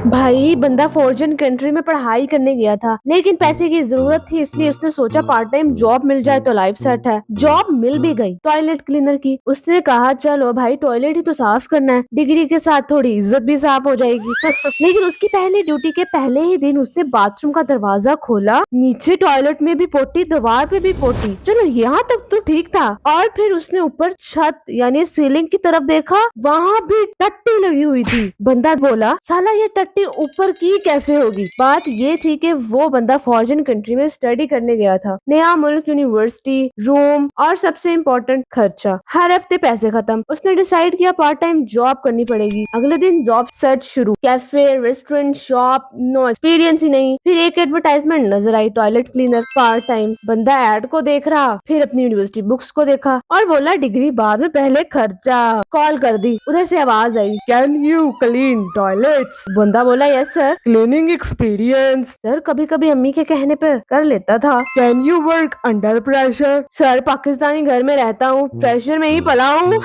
भाई बंदा foreign country में पढ़ाई करने गया था, लेकिन पैसे की जरूरत थी, इसलिए उसने सोचा पार्ट टाइम जॉब मिल जाए तो लाइफ सेट है। जॉब मिल भी गई, टॉयलेट क्लीनर की। उसने कहा चलो भाई टॉयलेट ही तो साफ करना है, डिग्री के साथ थोड़ी इज्जत भी साफ हो जाएगी। लेकिन उसकी पहली ड्यूटी के पहले ही दिन उसने बाथरूम का दरवाजा खोला, नीचे टॉयलेट में भी पोटी, दीवार पे भी पोटी। चलो यहाँ तक तो ठीक था। और फिर उसने ऊपर छत यानी सीलिंग की तरफ देखा, वहाँ भी टट्टी लगी हुई थी। बंदा बोला साला ये टट्टी ऊपर की कैसे होगी। बात ये थी कि वो बंदा फॉरेन कंट्री में स्टडी करने गया था, नया मुल्क, यूनिवर्सिटी, रूम और सबसे इम्पोर्टेंट खर्चा। हर हफ्ते पैसे खत्म। उसने डिसाइड किया पार्ट टाइम जॉब करनी पड़ेगी। अगले दिन जॉब सर्च शुरू, cafe, restaurant, shop, no experience ही नहीं। फिर एक एडवर्टाइजमेंट नजर आई, टॉयलेट क्लीनर पार्ट टाइम। बंदा एड को देख रहा, फिर अपनी यूनिवर्सिटी बुक्स को देखा और बोला डिग्री बाद में, पहले खर्चा। कॉल कर दी, उधर से आवाज आई, कैन यू क्लीन टॉयलेट्स। बंदा बोला yes sir. Cleaning experience sir, कभी कभी अम्मी के कहने पर कर लेता था। Can you work under pressure. Sir Pakistani घर में रहता हूँ, प्रेशर में ही पला हूँ।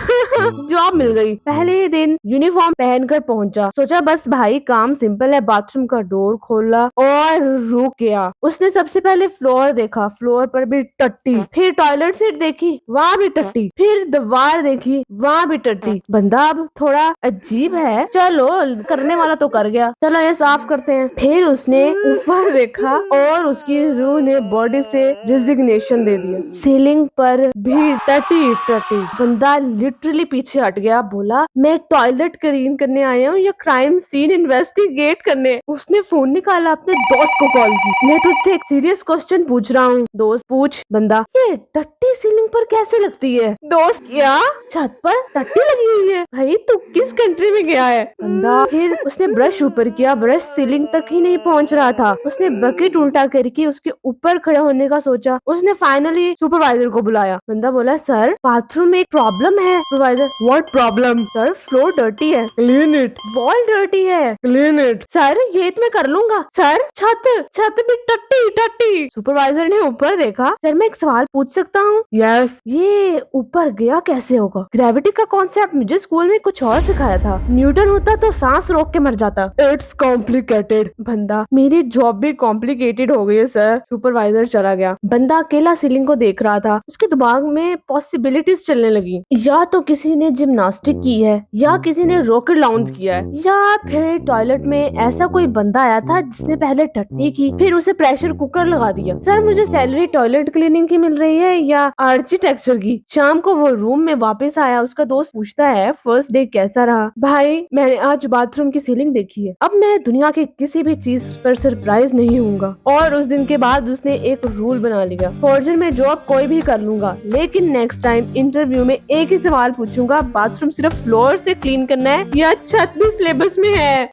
जॉब मिल गई। पहले ही दिन यूनिफॉर्म पहनकर पहुंचा, सोचा बस भाई काम सिंपल है। बाथरूम का डोर खोला और रुक गया। उसने सबसे पहले फ्लोर देखा, फ्लोर पर भी टट्टी। फिर टॉयलेट सीट देखी, वहाँ भी टट्टी। फिर दीवार देखी, वहाँ भी टट्टी। बंदा अब थोड़ा अजीब है, चलो करने वाला तो कर गया, चलो ये साफ करते हैं। फिर उसने ऊपर देखा और उसकी रूह ने बॉडी से रिजिग्नेशन दे दिया। सीलिंग पर भी टटी टटी। बंदा लिटरली पीछे हट गया, बोला मैं टॉयलेट क्लीन करने आया हूँ या क्राइम सीन इन्वेस्टिगेट करने। उसने फोन निकाला, अपने दोस्त को कॉल की। मैं तुझसे एक सीरियस क्वेश्चन पूछ रहा हूँ। दोस्त पूछ। बंदा ये टट्टी सीलिंग पर कैसे लगती है। दोस्त क्या छत पर टट्टी लगी हुई है? भाई तू किस कंट्री में गया है। बंदा फिर उसने ब्रश ऊपर किया, ब्रश सीलिंग तक ही नहीं पहुंच रहा था। उसने बकेट उल्टा करके उसके ऊपर खड़े होने का सोचा। उसने फाइनली सुपरवाइजर को बुलाया। बंदा बोला सर बाथरूम में एक प्रॉब्लम है। Supervisor what problem. Sir floor dirty है, क्लीन इट। वॉल डर्टी है, क्लीन इट। सर ये तो मैं कर लूंगा। सर छत छत में टट्टी टट्टी। सुपरवाइजर ने ऊपर देखा। सर मैं एक सवाल पूछ सकता हूँ। यस। ये ऊपर गया कैसे होगा? ग्रेविटी का कॉन्सेप्ट मुझे स्कूल में कुछ और सिखाया था, न्यूटन होता तो सांस रोक के मर जाता। It's complicated. बंदा मेरी जॉब भी कॉम्प्लिकेटेड हो गई है सर। सुपरवाइजर चला गया। बंदा अकेला सीलिंग को देख रहा था। उसके दिमाग में पॉसिबिलिटीज चलने लगी, या तो किसी ने जिम्नास्टिक की है, या किसी ने रॉकेट लॉन्च किया है, या फिर टॉयलेट में ऐसा कोई बंदा आया था जिसने पहले टट्टी की, फिर उसे प्रेशर कुकर लगा दिया। सर मुझे सैलरी टॉयलेट क्लीनिंग की मिल रही है या आर्किटेक्चर की? शाम को वो रूम में वापस आया। उसका दोस्त पूछता है फर्स्ट डे कैसा रहा? भाई मैंने आज बाथरूम की सीलिंग देखी है, अब मैं दुनिया की किसी भी चीज पर सरप्राइज नहीं होऊंगा। और उस दिन के बाद उसने एक रूल बना लिया, फॉर्जन में जॉब कोई भी कर लूंगा, लेकिन नेक्स्ट टाइम इंटरव्यू में एक ही सवाल पूछूंगा, बाथरूम सिर्फ फ्लोर से क्लीन करना है या छत भी सिलेबस में है?